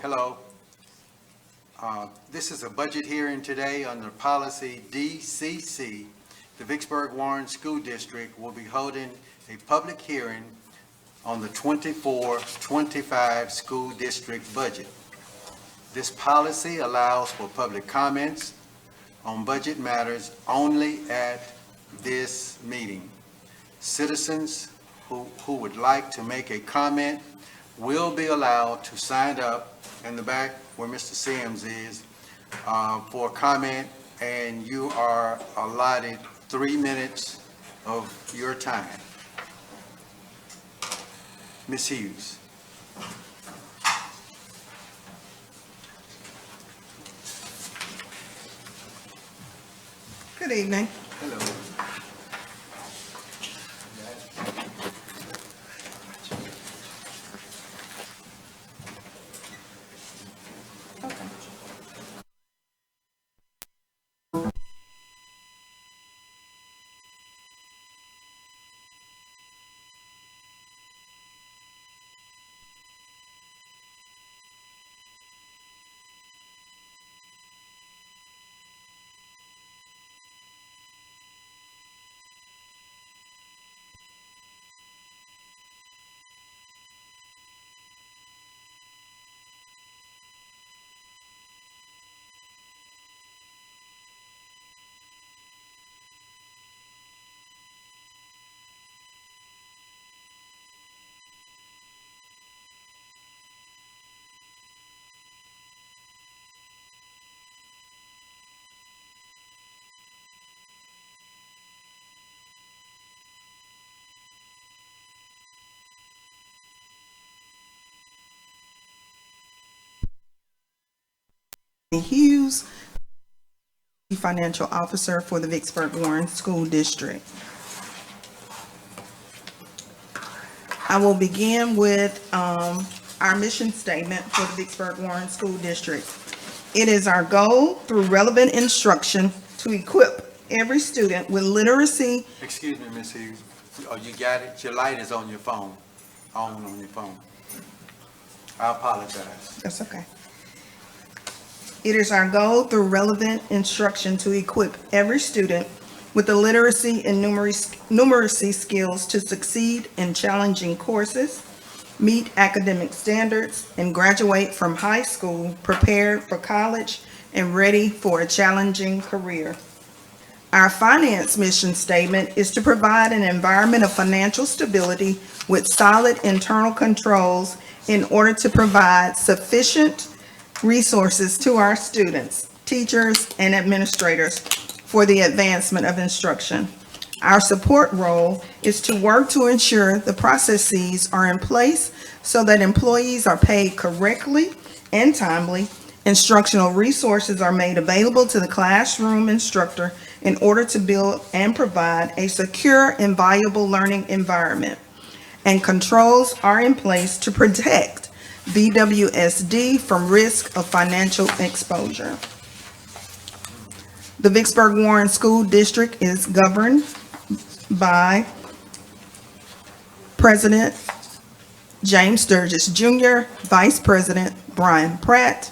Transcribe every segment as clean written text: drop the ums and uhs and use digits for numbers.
Hello. This is a budget hearing today under policy DCC. The Vicksburg Warren School District will be holding a public hearing on the 24-25 school district budget. This policy allows for public comments on budget matters only at this meeting. Citizens who would like to make a comment will be allowed to sign up in the back where Mr. Sims is for a comment, and you are allotted 3 minutes of your time. Ms. Hughes. Good evening. Hello. Hughes, Financial Officer for the Vicksburg Warren School District. I will begin with our mission statement for the Vicksburg Warren School District. It is our goal through relevant instruction to equip every student with literacy. Excuse me, Ms. Hughes. Oh, you got it? Your light is on your phone, on your phone. I apologize. That's okay. It is our goal through relevant instruction to equip every student with the literacy and numeracy skills to succeed in challenging courses, meet academic standards, and graduate from high school prepared for college and ready for a challenging career. Our finance mission statement is to provide an environment of financial stability with solid internal controls in order to provide sufficient resources to our students, teachers, and administrators for the advancement of instruction. Our support role is to work to ensure the processes are in place so that employees are paid correctly and timely. Instructional resources are made available to the classroom instructor in order to build and provide a secure and viable learning environment. And controls are in place to protect VWSD from risk of financial exposure. The Vicksburg Warren School District is governed by President James Sturgis Jr., Vice President Brian Pratt.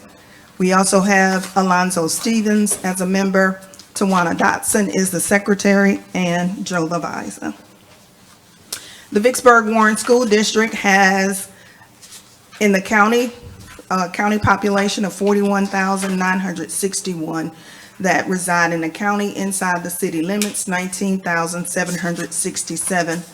We also have Alonzo Stevens as a member. Tawana Dotson is the secretary, and Joe Leviza. The Vicksburg Warren School District has in the county population of 41,961 that reside in the county. Inside the city limits, 19,767.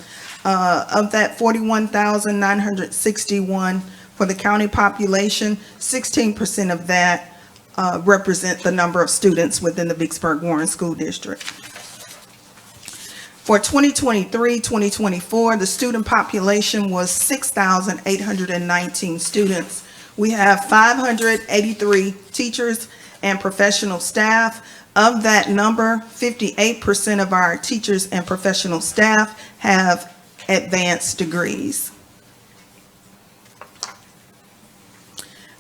Of that 41,961 for the county population, 16% of that represent the number of students within the Vicksburg Warren School District. For 2023-2024, the student population was 6,819 students. We have 583 teachers and professional staff. Of that number, 58% of our teachers and professional staff have advanced degrees.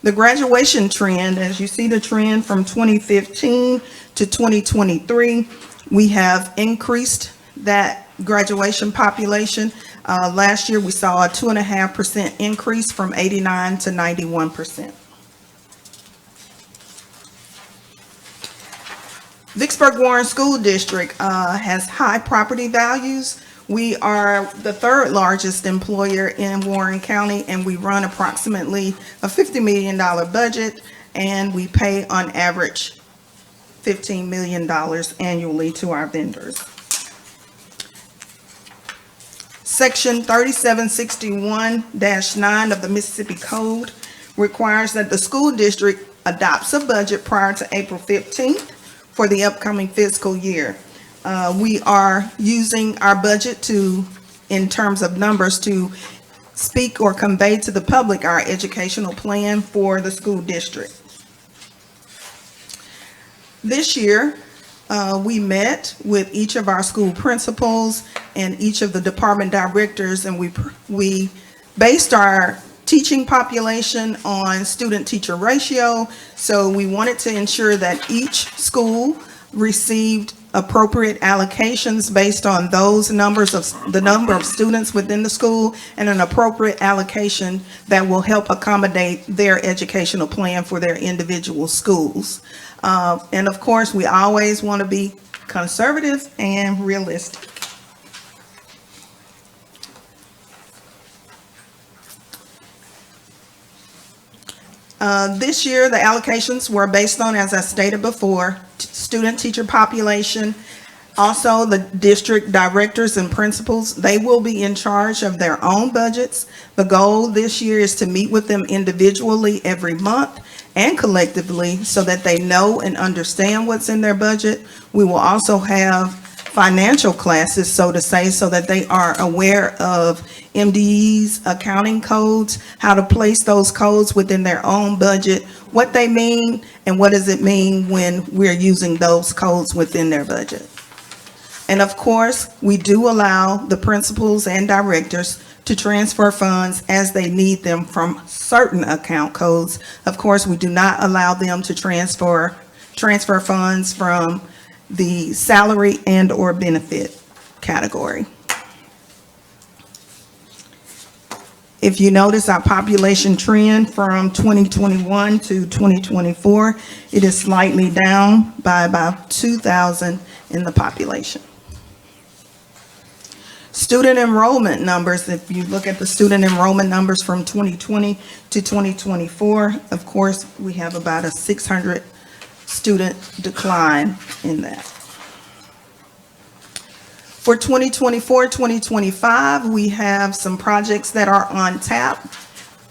The graduation trend, as you see the trend from 2015 to 2023, we have increased that graduation population. Last year, we saw a 2.5% increase from 89 to 91%. Vicksburg Warren School District has high property values. We are the third largest employer in Warren County, and we run approximately a $50 million budget, and we pay on average $15 million annually to our vendors. Section 3761-9 of the Mississippi Code requires that the school district adopts a budget prior to April 15th for the upcoming fiscal year. We are using our budget in terms of numbers, to speak or convey to the public our educational plan for the school district. This year, we met with each of our school principals and each of the department directors, and we based our teaching population on student-teacher ratio. So we wanted to ensure that each school received appropriate allocations based on those numbers of the number of students within the school, and an appropriate allocation that will help accommodate their educational plan for their individual schools. And of course, we always want to be conservative and realistic. This year, the allocations were based on, as I stated before, student-teacher population. Also, the district directors and principals, they will be in charge of their own budgets. The goal this year is to meet with them individually every month and collectively, so that they know and understand what's in their budget. We will also have financial classes, so to say, so that they are aware of MDE's accounting codes, how to place those codes within their own budget, what they mean, and what does it mean when we're using those codes within their budget. And of course, we do allow the principals and directors to transfer funds as they need them from certain account codes. Of course, we do not allow them to transfer funds from the salary and or benefit category. If you notice our population trend from 2021 to 2024, it is slightly down by about 2,000 in the population. Student enrollment numbers, if you look at the student enrollment numbers from 2020 to 2024, of course, we have about a 600 student decline in that. For 2024-2025, we have some projects that are on tap.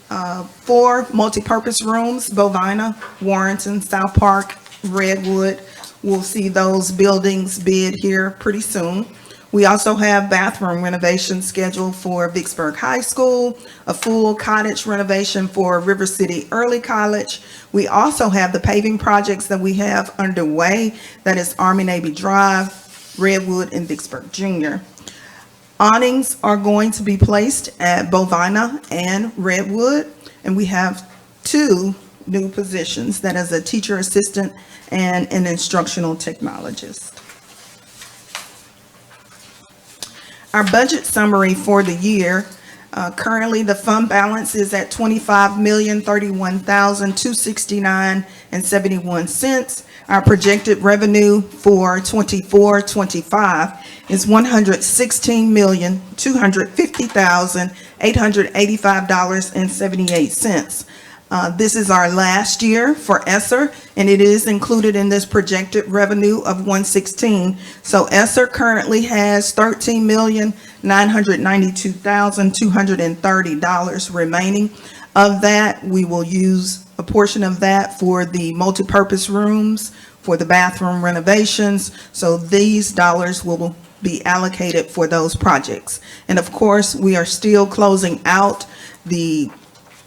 4 multipurpose rooms, Bovina, Warrenton, South Park, Redwood. We'll see those buildings bid here pretty soon. We also have bathroom renovations scheduled for Vicksburg High School, a full cottage renovation for River City Early College. We also have the paving projects that we have underway, that is Army-Navy Drive, Redwood, and Vicksburg Junior. Awnings are going to be placed at Bovina and Redwood, and we have 2 new positions, that is a teacher assistant and an instructional technologist. Our budget summary for the year, currently the fund balance is at $25,031,269.71. Our projected revenue for 24-25 is $116,250,885.78. This is our last year for ESSER, and it is included in this projected revenue of 116. So ESSER currently has $13,992,230 remaining. Of that, we will use a portion of that for the multipurpose rooms, for the bathroom renovations. So these dollars will be allocated for those projects. And of course, we are still closing out the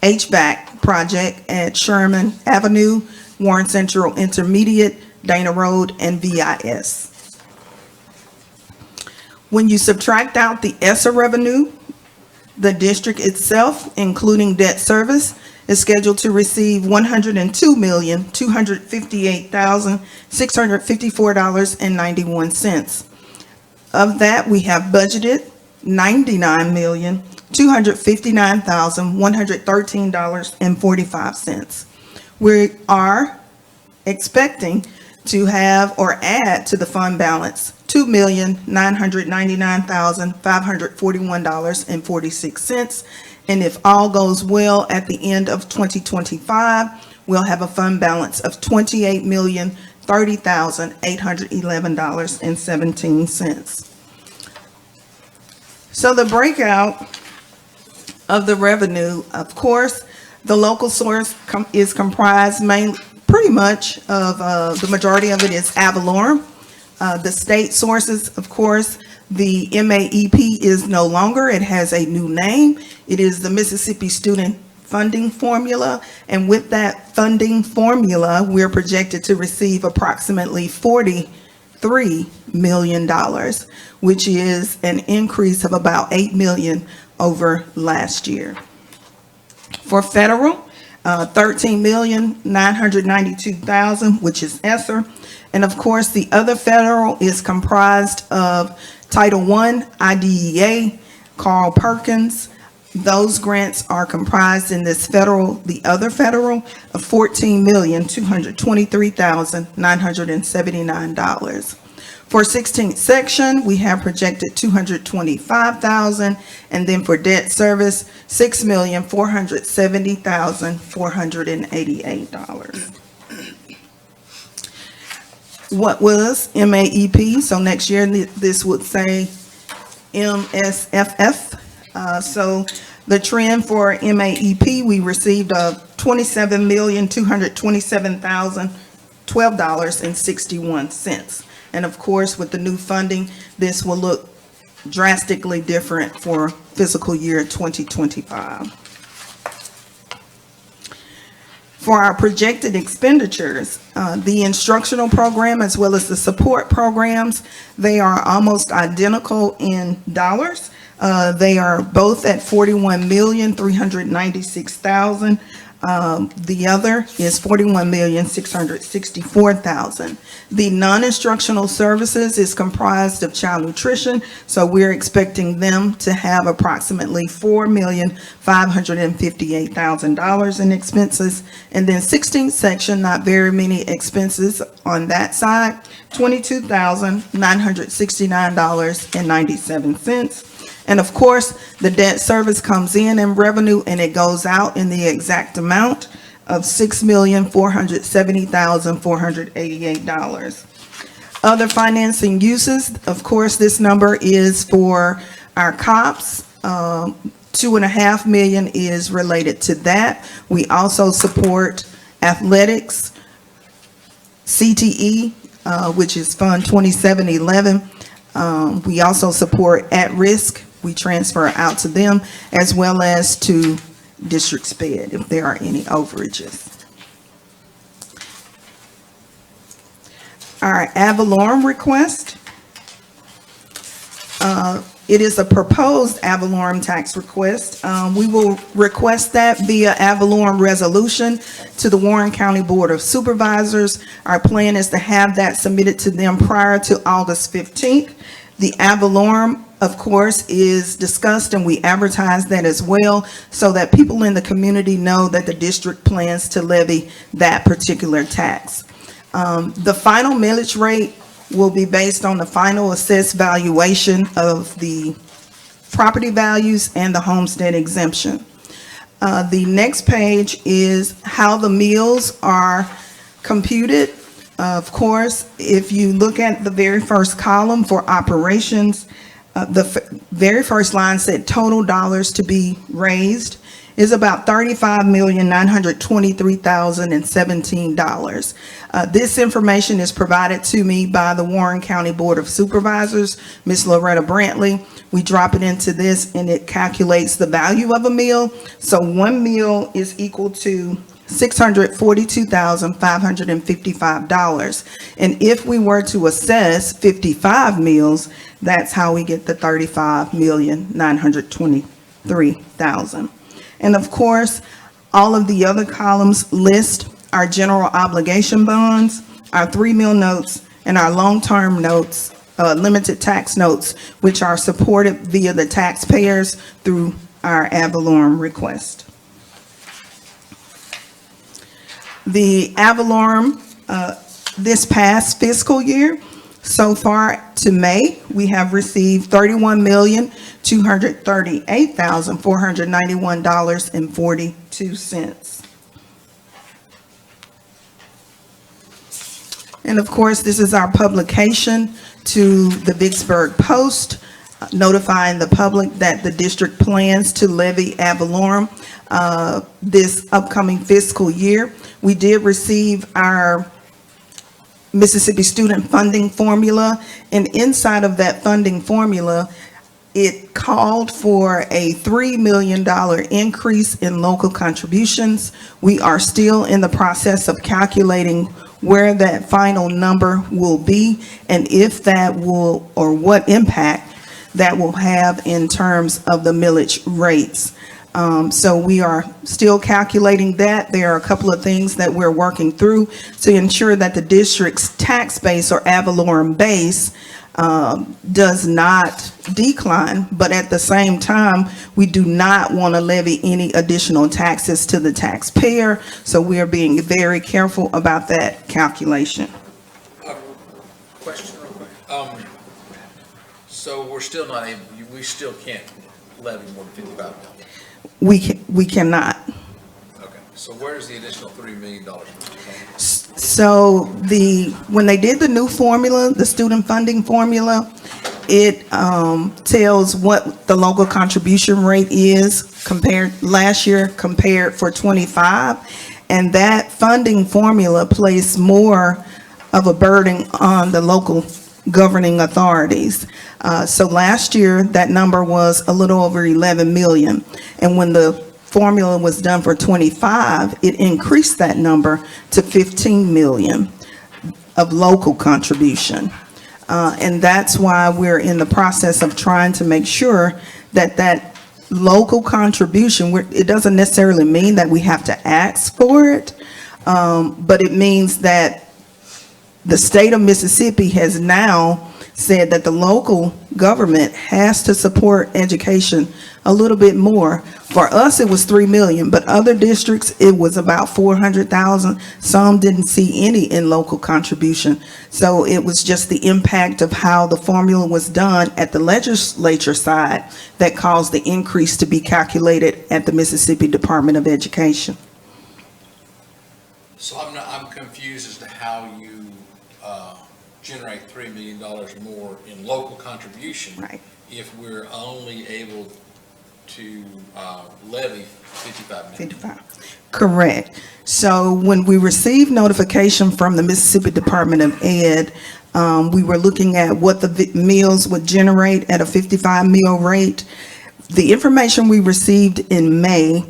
HVAC project at Sherman Avenue, Warren Central Intermediate, Dana Road, and VIS. When you subtract out the ESSER revenue, the district itself, including debt service, is scheduled to receive $102,258,654.91. Of that, we have budgeted $99,259,113.45. We are expecting to have or add to the fund balance $2,999,541.46. And if all goes well, at the end of 2025, we'll have a fund balance of $28,030,811.17. So the breakout of the revenue, of course, the local source is comprised pretty much of, the majority of it is Avalorum. The state sources, of course, the MAEP is no longer, it has a new name. It is the Mississippi Student Funding Formula, and with that funding formula, we're projected to receive approximately $43 million, which is an increase of about $8 million over last year. For federal, $13,992,000, which is ESSER. And of course, the other federal is comprised of Title I, IDEA, Carl Perkins. Those grants are comprised in this federal, the other federal, of $14,223,979. For 16th section, we have projected $225,000, and then for debt service, $6,470,488. What was MAEP? So next year, this would say MSFF. So the trend for MAEP, we received $27,227,012.61. And of course, with the new funding, this will look drastically different for fiscal year 2025. For our projected expenditures, the instructional program as well as the support programs, they are almost identical in dollars. They are both at $41,396,000. The other is $41,664,000. The non-instructional services is comprised of child nutrition, so we're expecting them to have approximately $4,558,000 in expenses. And then 16th section, not very many expenses on that side, $22,969.97. And of course, the debt service comes in revenue and it goes out in the exact amount of $6,470,488. Other financing uses, of course, this number is for our COPS. $2.5 million is related to that. We also support athletics, CTE, which is Fund 2711. We also support at-risk. We transfer out to them as well as to district sped if there are any overages. Our Avalorum request. It is a proposed Avalorum tax request. We will request that via Avalorum resolution to the Warren County Board of Supervisors. Our plan is to have that submitted to them prior to August 15th. The Avalorum, of course, is discussed and we advertise that as well so that people in the community know that the district plans to levy that particular tax. The final millage rate will be based on the final assessed valuation of the property values and the homestead exemption. The next page is how the mills are computed. Of course, if you look at the very first column for operations, the very first line said total dollars to be raised is about $35,923,017. This information is provided to me by the Warren County Board of Supervisors, Ms. Loretta Brantley. We drop it into this and it calculates the value of a meal. So one meal is equal to $642,555. And if we were to assess 55 meals, that's how we get the $35,923,000. And of course, all of the other columns list our general obligation bonds, our 3-mil notes, and our long-term notes, limited tax notes, which are supported via the taxpayers through our Avalorum request. The Avalorum This past fiscal year, so far to May, we have received $31,238,491.42. And of course, this is our publication to the Vicksburg Post, notifying the public that the district plans to levy ad valorem this upcoming fiscal year. We did receive our Mississippi Student Funding Formula, and inside of that funding formula, it called for a $3 million increase in local contributions. We are still in the process of calculating where that final number will be and if that will, or what impact that will have in terms of the millage rates. So we are still calculating that. There are a couple of things that we're working through to ensure that the district's tax base or ad valorem base does not decline, but at the same time, we do not want to levy any additional taxes to the taxpayer. So we are being very careful about that calculation. Question real quick. So we're still not able, we still can't levy more than 55 million? We cannot. Okay, so where's the additional $3 million? So when they did the new formula, the student funding formula, it tells what the local contribution rate is compared last year compared for 25. And that funding formula placed more of a burden on the local governing authorities. So last year, that number was a little over 11 million. And when the formula was done for 25, it increased that number to 15 million of local contribution. And that's why we're in the process of trying to make sure that that local contribution, it doesn't necessarily mean that we have to ask for it, but it means that the state of Mississippi has now said that the local government has to support education a little bit more. For us, it was 3 million, but other districts, it was about 400,000. Some didn't see any in local contribution. So it was just the impact of how the formula was done at the legislature side that caused the increase to be calculated at the Mississippi Department of Education. So I'm confused as to how you generate $3 million more in local contribution. Right. If we're only able to levy 55 million. 55. Correct. So when we received notification from the Mississippi Department of Ed, we were looking at what the meals would generate at a 55 meal rate. The information we received in May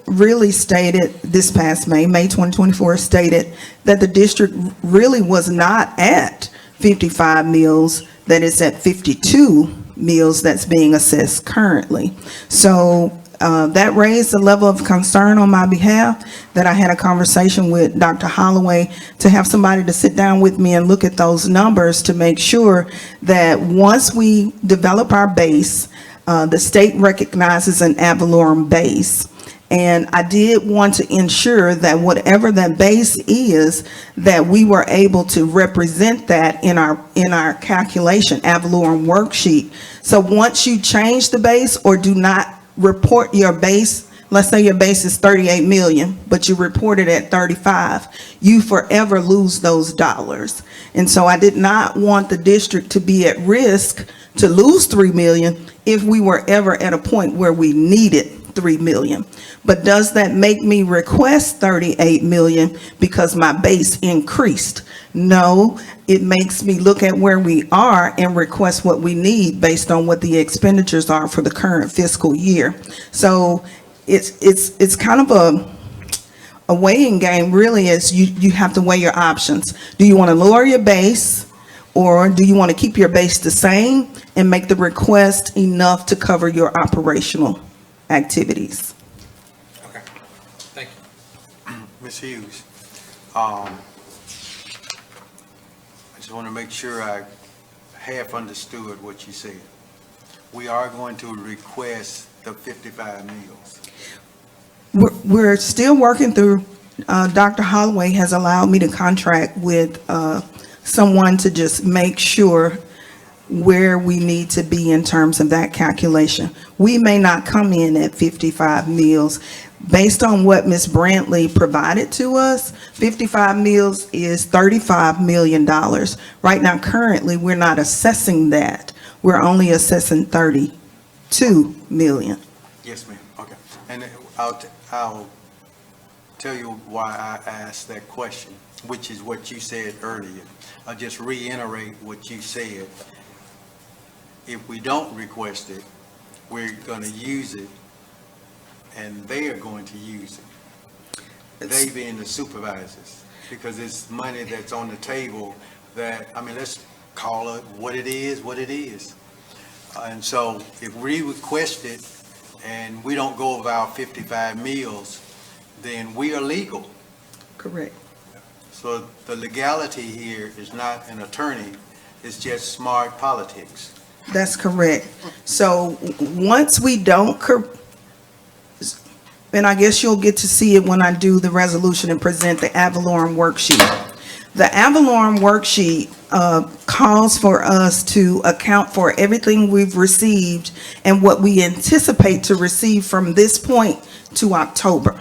really stated, this past May 2024, stated that the district really was not at 55 meals, that it's at 52 meals that's being assessed currently. So that raised a level of concern on my behalf, that I had a conversation with Dr. Holloway to have somebody to sit down with me and look at those numbers to make sure that once we develop our base, the state recognizes an ad valorem base. And I did want to ensure that whatever that base is, that we were able to represent that in our calculation ad valorem worksheet. So once you change the base or do not report your base, let's say your base is 38 million, but you report it at 35, you forever lose those dollars. And so I did not want the district to be at risk to lose 3 million if we were ever at a point where we needed 3 million. But does that make me request 38 million because my base increased? No, it makes me look at where we are and request what we need based on what the expenditures are for the current fiscal year. So it's kind of a weighing game, really, is you have to weigh your options. Do you want to lower your base, or do you want to keep your base the same and make the request enough to cover your operational activities? Okay, thank you. Ms. Hughes, I just want to make sure I half understood what you said. We are going to request the 55 meals. We're still working through Dr. Holloway has allowed me to contract with someone to just make sure where we need to be in terms of that calculation. We may not come in at 55 meals. Based on what Ms. Brantley provided to us, 55 meals is $35 million. Right now, currently, we're not assessing that. We're only assessing 32 million. Yes, ma'am. Okay. And I'll tell you why I asked that question, which is what you said earlier. I'll just reiterate what you said. If we don't request it, we're going to use it, and they are going to use it. They being the supervisors, because it's money that's on the table that, I mean, let's call it what it is, what it is. And so if we request it and we don't go over our 55 meals, then we are legal. Correct. So the legality here is not an attorney, it's just smart politics. That's correct. So once we don't, and I guess you'll get to see it when I do the resolution and present the Avalon worksheet. The Avalon worksheet calls for us to account for everything we've received and what we anticipate to receive from this point to October.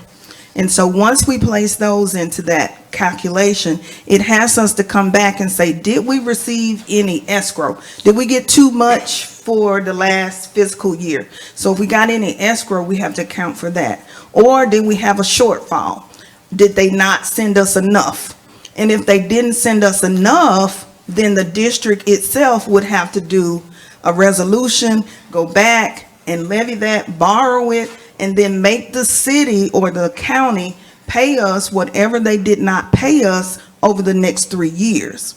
And so once we place those into that calculation, it has us to come back and say, did we receive any escrow? Did we get too much for the last fiscal year? So if we got any escrow, we have to account for that. Or did we have a shortfall? Did they not send us enough? And if they didn't send us enough, then the district itself would have to do a resolution, go back and levy that, borrow it, and then make the city or the county pay us whatever they did not pay us over the next 3 years.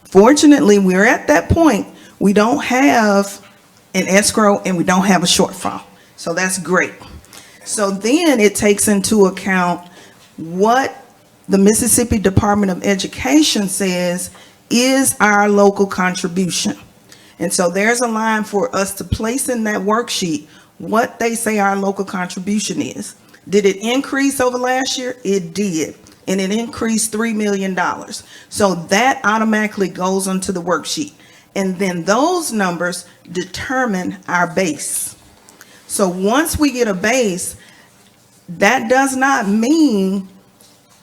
Fortunately, we're at that point. We don't have an escrow and we don't have a shortfall. So that's great. So then it takes into account what the Mississippi Department of Education says is our local contribution. And so there's a line for us to place in that worksheet what they say our local contribution is. Did it increase over last year? It did. And it increased $3 million. So that automatically goes onto the worksheet. And then those numbers determine our base. So once we get a base, that does not mean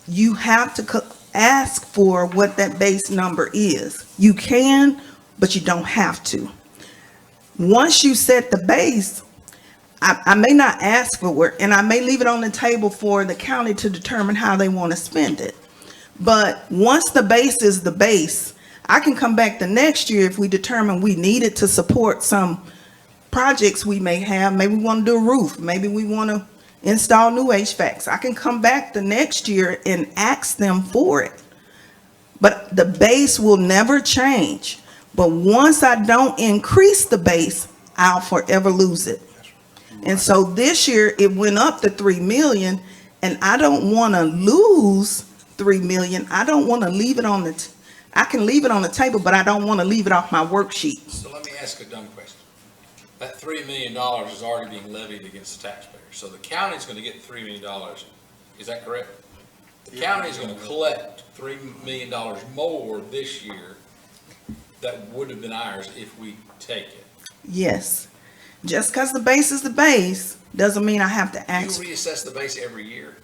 you have to ask for what that base number is. You can, but you don't have to. Once you set the base, I may not ask for it, and I may leave it on the table for the county to determine how they want to spend it. But once the base is the base, I can come back the next year if we determine we need it to support some projects we may have. Maybe we want to do a roof. Maybe we want to install new HVACs. I can come back the next year and ask them for it. But the base will never change. But once I don't increase the base, I'll forever lose it. And so this year it went up to 3 million, and I don't want to lose 3 million. I don't want to leave it on the, I can leave it on the table, but I don't want to leave it off my worksheet. So let me ask a dumb question. That $3 million is already being levied against the taxpayers. So the county's going to get $3 million. Is that correct? The county is going to collect $3 million more this year that would have been ours if we take it. Yes. Just because the base is the base doesn't mean I have to ask. You reassess the base every year.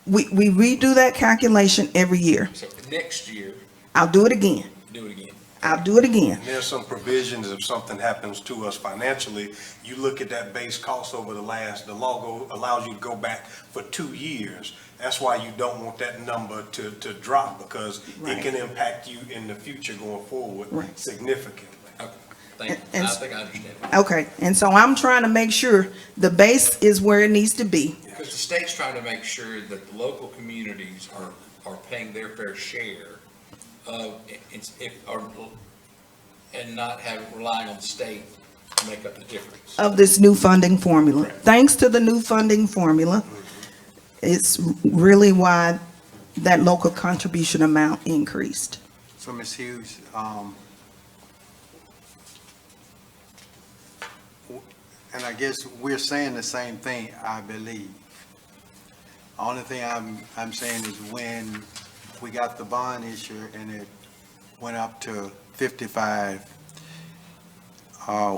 We redo that calculation every year. So next year, I'll do it again. do it again. I'll do it again. And there's some provisions if something happens to us financially, you look at that base cost over the law allows you to go back for 2 years. That's why you don't want that number to drop, because Right. it can impact you in the future going forward Right. significantly. Okay, thank you. And- I think I understand. Okay, and so I'm trying to make sure the base is where it needs to be. Because the state's trying to make sure that the local communities are paying their fair share of, and not relying on the state to make up the difference. Of this new funding formula. Thanks to the new funding formula, it's really why that local contribution amount increased. So, Ms. Hughes, and I guess we're saying the same thing, I believe. Only thing I'm saying is when we got the bond issue and it went up to 55,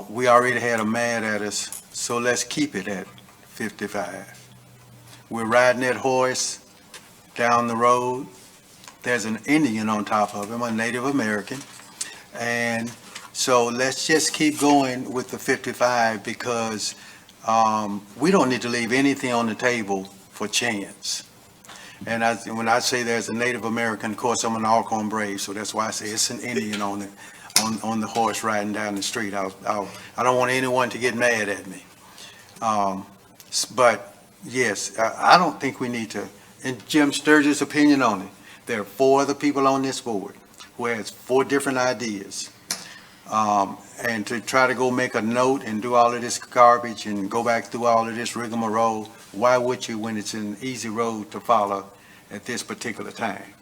we already had them mad at us, so let's keep it at 55. We're riding that horse down the road. There's an Indian on top of him, a Native American. And so let's just keep going with the 55 because we don't need to leave anything on the table for chance. And when I say there's a Native American, of course, I'm an Alcorn Brave, so that's why I say it's an Indian on the horse riding down the street. I don't want anyone to get mad at me. But yes, I don't think we need to, and Jim Sturgis' opinion on it, there are 4 other people on this board who has 4 different ideas. And to try to go make a note and do all of this garbage and go back through all of this rigmarole, why would you when it's an easy road to follow at this particular time?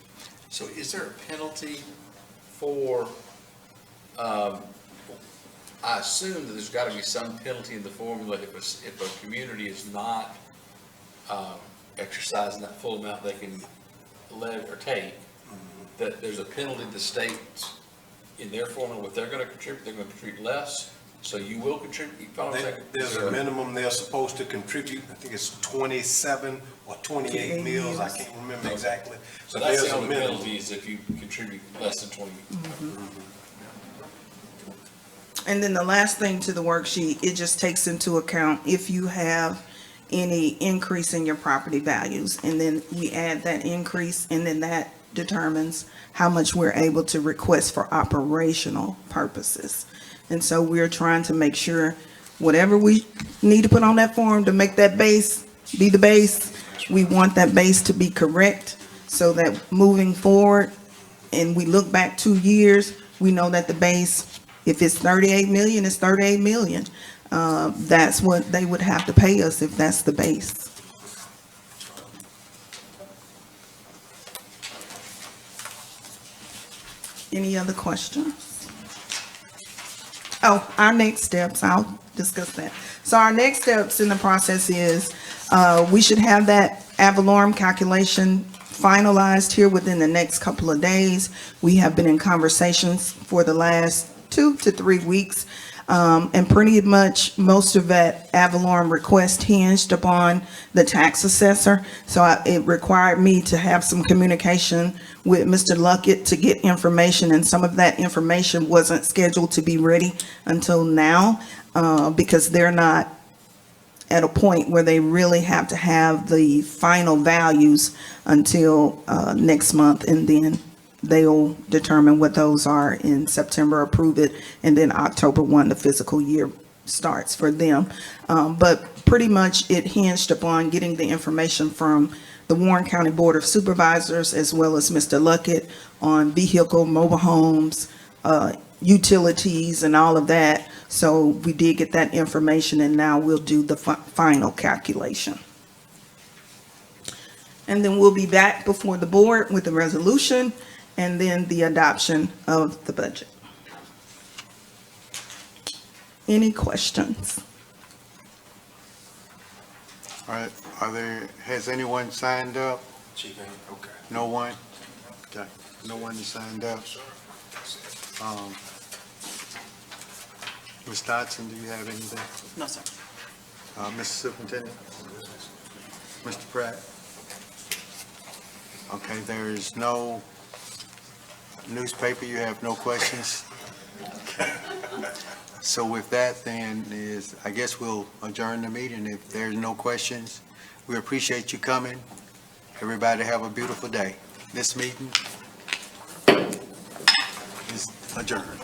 So is there a penalty for, I assume that there's got to be some penalty in the formula if a community is not exercising that full amount they can levy or take, that there's a penalty the state in their formula, if they're going to contribute, they're going to contribute less, so you will contribute. You follow what I'm saying? There's a minimum they're supposed to contribute, I think it's 27 or 28 meals, I can't remember exactly. So But that's there's the a only minimum. penalty is if you contribute less than 20. And then the last thing to the worksheet, it just takes into account if you have any increase in your property values. And then we add that increase, and then that determines how much we're able to request for operational purposes. And so we're trying to make sure whatever we need to put on that form to make that base be the base, we want that base to be correct so that moving forward and we look back 2 years, we know that the base, if it's 38 million, it's 38 million. That's what they would have to pay us if that's the base. Any other questions? Oh, our next steps, I'll discuss that. So our next steps in the process is, we should have that ad valorem calculation finalized here within the next couple of days. We have been in conversations for the last 2 to 3 weeks. And pretty much most of that ad valorem request hinged upon the tax assessor. So it required me to have some communication with Mr. Luckett to get information, and some of that information wasn't scheduled to be ready until now, because they're not at a point where they really have to have the final values until next month, and then they'll determine what those are in September, approve it, and then October 1, the fiscal year starts for them. But pretty much it hinged upon getting the information from the Warren County Board of Supervisors as well as Mr. Luckett on vehicle, mobile homes, utilities, and all of that. So we did get that information, and now we'll do the final calculation. And then we'll be back before the board with a resolution and then the adoption of the budget. Any questions? All right, has anyone signed up? Chief, okay. No one? Okay, no one has signed up. Ms. Dodson, do you have anything? No, sir. Mr. Superintendent? Mr. Pratt? Okay, there is no newspaper, you have no questions? So with that then I guess we'll adjourn the meeting if there's no questions. We appreciate you coming. Everybody have a beautiful day. This meeting is adjourned.